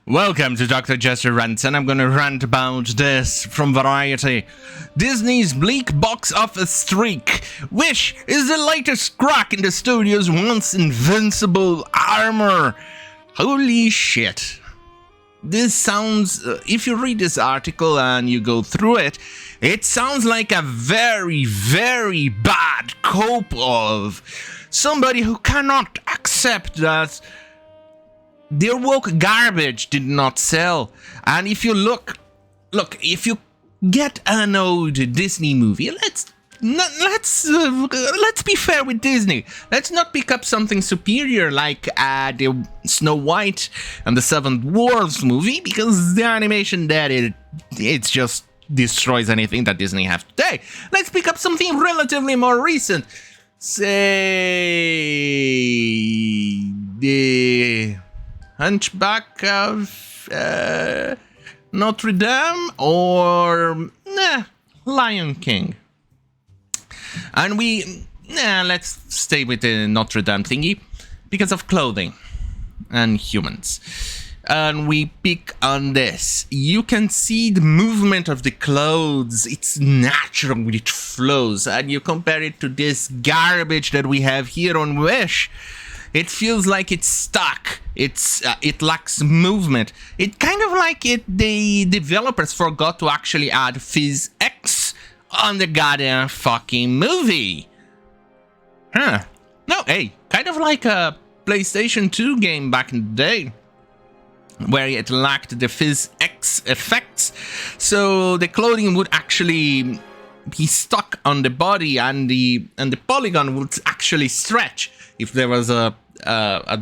Welcome to Dr. Jester Rants, and I'm gonna rant about this from Variety. Disney's bleak box office streak. Wish is the latest crack in the studio's once invincible armor. Holy shit. This sounds, if you read this article and you go through it, it sounds like a very, very bad cope of somebody who cannot accept that their woke garbage did not sell. And if you look, if you get an old Disney movie, let's be fair with Disney. Let's not pick up something superior like the Snow White and the Seven Dwarfs movie, because the animation there, it just destroys anything that Disney have today. Let's pick up something relatively more recent. Say the Hunchback of Notre Dame or Lion King. And let's stay with the Notre Dame thingy because of clothing and humans. And we pick on this. You can see the movement of the clothes. It's natural, it flows. And you compare it to this garbage that we have here on Wish. It feels like it's stuck. It lacks movement. It kind of like the developers forgot to actually add Phys X on the goddamn fucking movie. Huh. No, hey, kind of like a PlayStation 2 game back in the day, where it lacked the Phys X effects. So the clothing would actually be stuck on the body, and the polygon would actually stretch. If there was a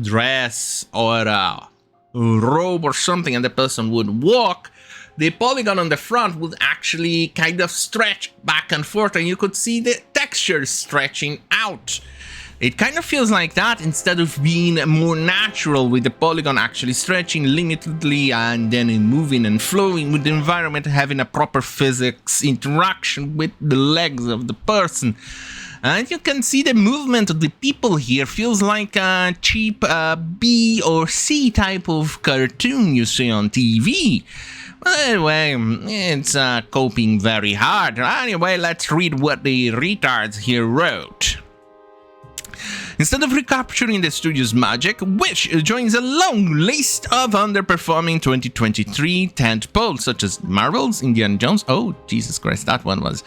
dress or a robe or something and the person would walk, the polygon on the front would actually kind of stretch back and forth, and you could see the texture stretching out. It kind of feels like that, instead of being more natural with the polygon actually stretching limitedly and then moving and flowing with the environment, having a proper physics interaction with the legs of the person. And you can see the movement of the people here feels like a cheap B or C type of cartoon you see on TV. Anyway, it's coping very hard. Anyway, let's read what the retards here wrote. Instead of recapturing the studio's magic, Wish joins a long list of underperforming 2023 tentpoles, such as Marvel's Indiana Jones, oh Jesus Christ, that one was,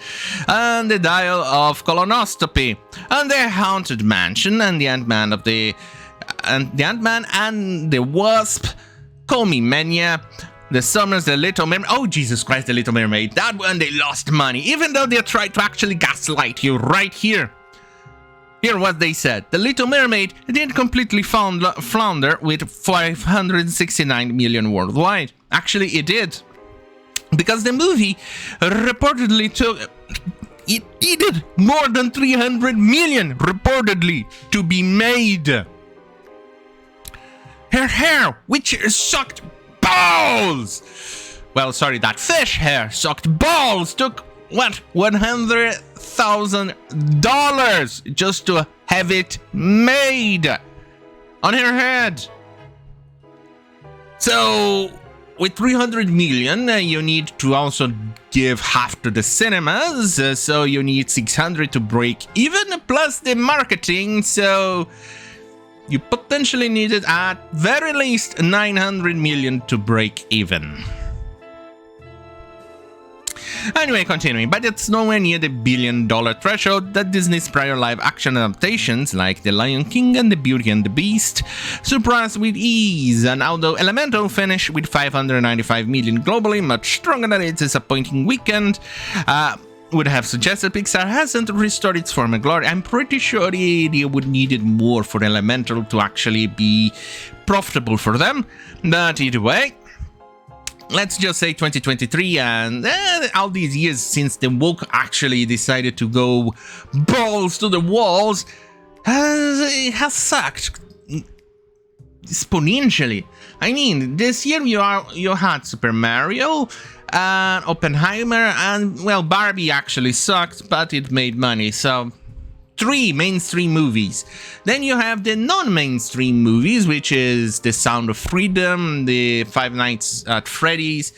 and the Dial of Colonoscopy, and the Haunted Mansion, and the Ant-Man and the Wasp, Call Me Mania, The Summers, The Little Mermaid, oh Jesus Christ, The Little Mermaid, that one they lost money, even though they tried to actually gaslight you right here. Here what they said. The Little Mermaid did completely flounder with 569 million worldwide. Actually, it did. Because the movie reportedly it needed more than 300 million, reportedly, to be made. Her hair, which sucked balls. Well, sorry, that fish hair sucked balls, took what, $100,000 just to have it made on her head. So with 300 million, you need to also give half to the cinemas, so you need 600 to break even, plus the marketing, so you potentially needed at very least 900 million to break even. Anyway, continuing, but it's nowhere near the $1 billion threshold that Disney's prior live-action adaptations, like The Lion King and The Beauty and the Beast, surpassed with ease. And although Elemental finished with 595 million globally, much stronger than its disappointing weekend would have suggested, Pixar hasn't restored its former glory. I'm pretty sure they would needed more for Elemental to actually be profitable for them, but either way, let's just say 2023 and all these years since the woke actually decided to go balls to the walls, it has sucked exponentially. I mean, this year you had Super Mario, Oppenheimer, and well, Barbie actually sucked, but it made money, so 3 mainstream movies. Then you have the non-mainstream movies, which is The Sound of Freedom, the Five Nights at Freddy's,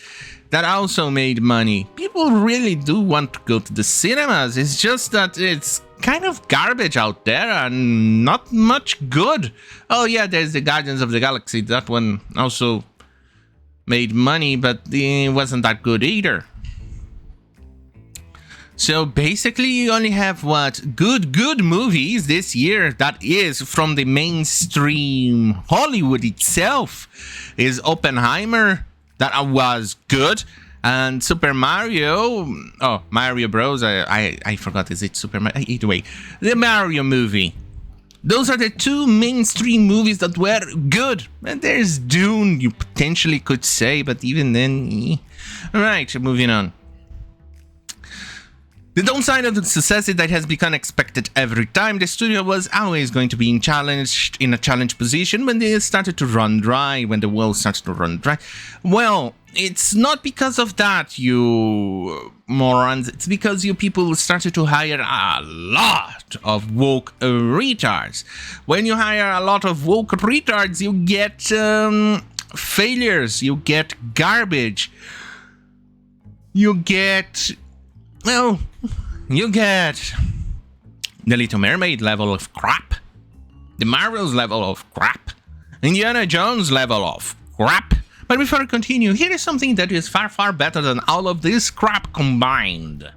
that also made money. People really do want to go to the cinemas. It's just that it's kind of garbage out there and not much good. Oh yeah, there's the Guardians of the Galaxy. That one also made money, but it wasn't that good either. So basically you only have good movies this year that is from the mainstream Hollywood itself. Is Oppenheimer, that was good, and Super Mario, Mario Bros, I forgot, is it Super Mario? Either way, the Mario movie. Those are the 2 mainstream movies that were good. And there's Dune, you potentially could say, but even then, Alright, moving on. The downside of the success is that it has become expected every time. The studio was always going to be in a challenge position when they started to run dry, when the world started to run dry. Well, it's not because of that, you morons. It's because you people started to hire a lot of woke retards. When you hire a lot of woke retards, you get failures, you get garbage, you get... Well, you get the Little Mermaid level of crap, the Marvel's level of crap, Indiana Jones level of crap. But before I continue, here is something that is far, far better than all of this crap combined.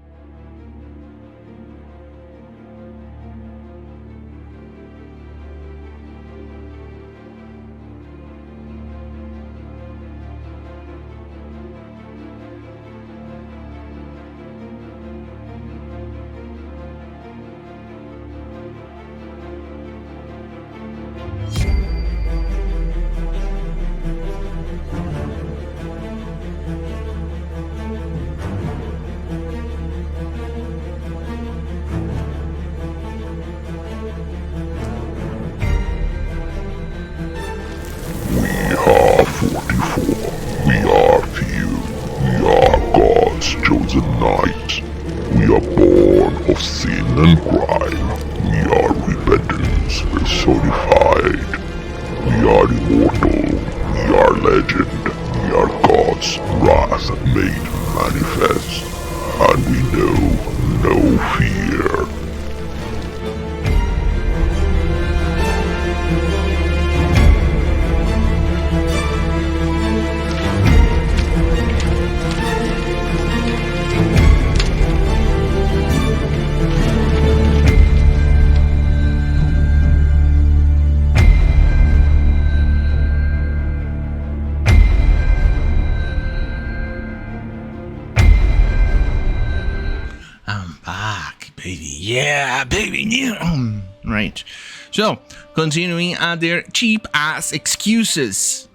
Right. So, continuing at their cheap-ass excuses.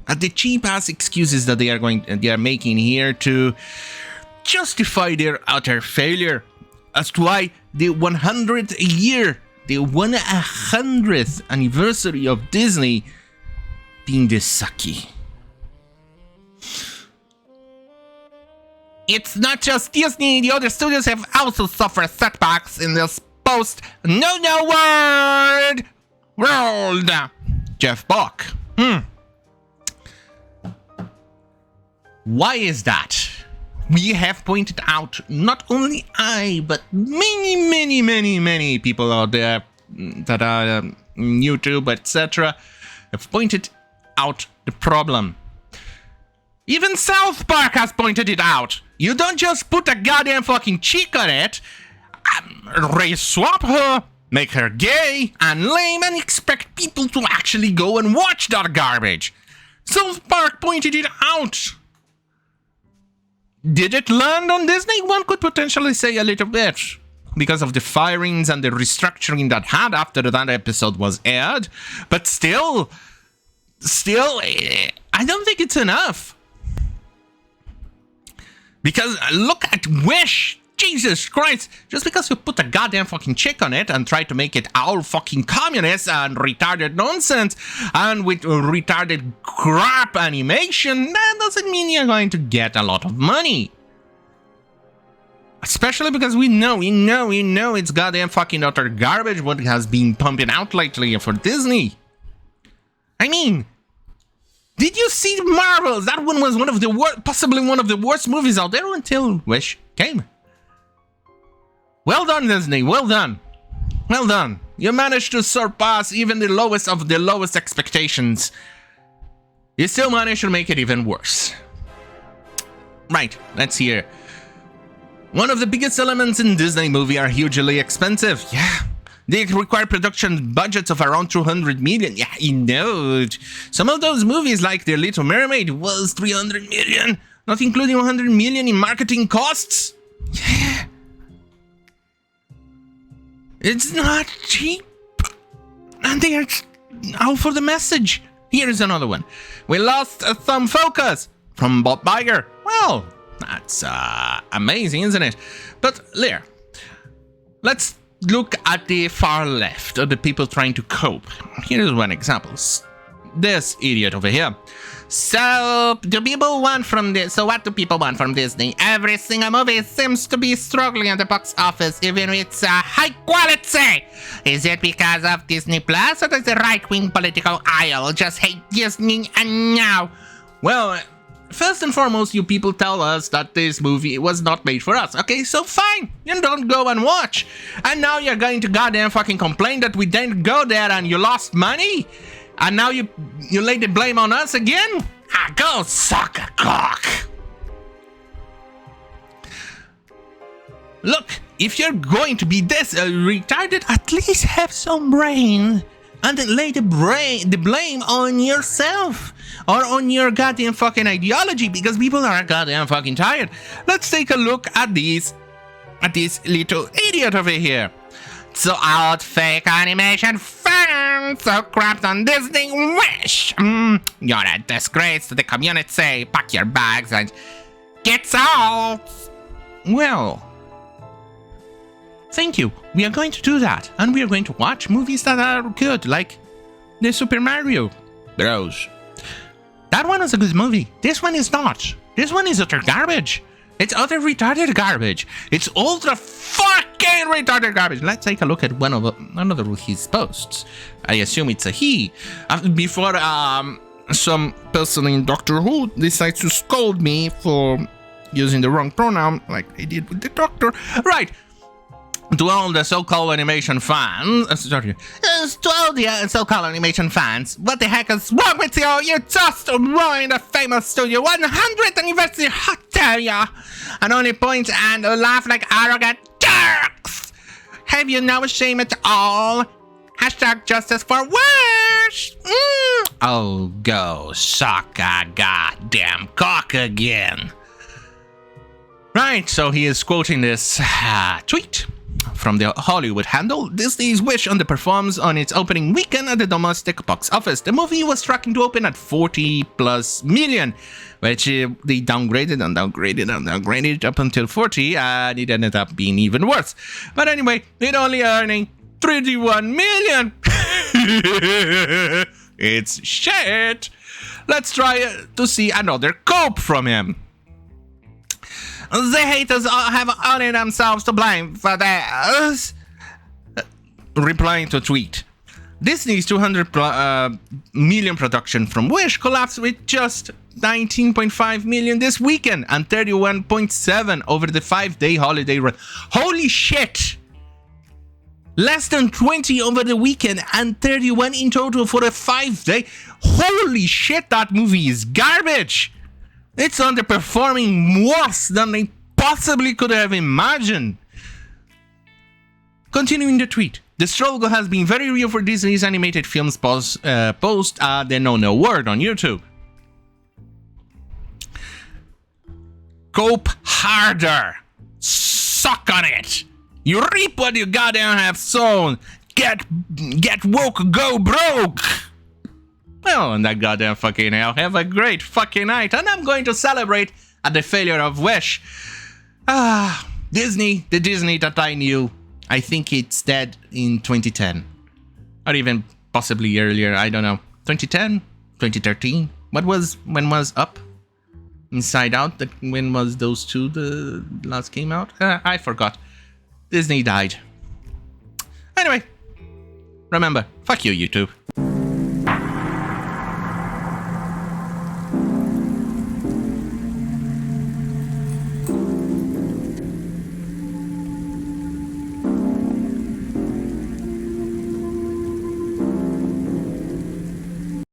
At the cheap-ass excuses that they are making here to justify their utter failure. As to why the 100th anniversary of Disney being this sucky. It's not just Disney, the other studios have also suffered setbacks in this post-no world. Jeff Buck. Why is that? We have pointed out, not only I, but many people out there that are YouTube, etc., have pointed out the problem. Even South Park has pointed it out. You don't just put a goddamn fucking chick on it, race swap her, make her gay and lame, and expect people to actually go and watch that garbage. South Park pointed it out. Did it land on Disney? One could potentially say a little bit, because of the firings and the restructuring that had after that episode was aired. But still, I don't think it's enough. Because look at Wish. Jesus Christ. Just because you put a goddamn fucking chick on it and try to make it all fucking communist and retarded nonsense and with retarded crap animation, that doesn't mean you're going to get a lot of money. Especially because we know it's goddamn fucking utter garbage what has been pumping out lately for Disney. I mean, did you see Marvels? That one was one of the possibly one of the worst movies out there until Wish came. Well done, Disney. Well done. Well done. You managed to surpass even the lowest of the lowest expectations. You still managed to make it even worse. Right, let's hear. One of the biggest elements in Disney movie are hugely expensive. Yeah. They require production budgets of around 200 million. Yeah, you know. Some of those movies, like The Little Mermaid, was 300 million, not including 100 million in marketing costs. Yeah. It's not cheap. And they are out for the message. Here's another one. We lost some focus from Bob Iger. Well, that's amazing, isn't it? But, Lear, let's look at the far left of the people trying to cope. Here's one example. This idiot over here. So, do people want from this? So, what do people want from Disney? Every single movie seems to be struggling at the box office, even if it's high quality. Is it because of Disney Plus, or does the right-wing political aisle just hate Disney and now? Well, first and foremost, you people tell us that this movie was not made for us. Okay, so fine. You don't go and watch. And now you're going to goddamn fucking complain that we didn't go there and you lost money? And now you lay the blame on us again? Go suck a cock. Look, if you're going to be this retarded, at least have some brain. And then lay the blame on yourself. Or on your goddamn fucking ideology, because people are goddamn fucking tired. Let's take a look at this little idiot over here. So out fake animation fans, so crap on Disney Wish. You're a disgrace to the community. Pack your bags and get out. Well, thank you. We are going to do that, and we are going to watch movies that are good, like the Super Mario Bros. That one is a good movie. This one is not. This one is utter garbage. It's utter retarded garbage. It's ultra fucking retarded garbage. Let's take a look at one of his posts. I assume it's a he. Before some person in Doctor Who decides to scold me for using the wrong pronoun, like I did with the doctor. Right. To all the so-called animation fans, to all the so-called animation fans, what the heck is wrong with you? You just ruined a famous studio 100th anniversary hotel, yeah, and only point and laugh like arrogant jerks. Have you no shame at all? Hashtag justice for Wish. Oh, go suck a goddamn cock again. Right, so he is quoting this tweet from the Hollywood handle. Disney's Wish underperforms on its opening weekend at the domestic box office. The movie was tracking to open at 40+ million, which they downgraded up until 40, and it ended up being even worse. But anyway, it only earning 31 million. It's shit. Let's try to see another cope from him. The haters have only themselves to blame for this. Replying to a tweet. Disney's 200 million production from Wish collapsed with just 19.5 million this weekend and 31.7 over the 5-day holiday run. Holy shit! Less than 20 over the weekend and 31 in total for a 5-day. Holy shit, that movie is garbage! It's underperforming worse than they possibly could have imagined. Continuing the tweet. The struggle has been very real for Disney's animated films post the no word on YouTube. Cope harder. Suck on it. You reap what you goddamn have sown. Get woke, go broke. Well, on that goddamn fucking hell, have a great fucking night, and I'm going to celebrate at the failure of Wish. Disney, the Disney that I knew, I think it's dead in 2010. Or even possibly earlier, I don't know. 2010? 2013? When was Up? Inside Out, when was those two the last came out? I forgot. Disney died. Anyway, remember, fuck you, YouTube.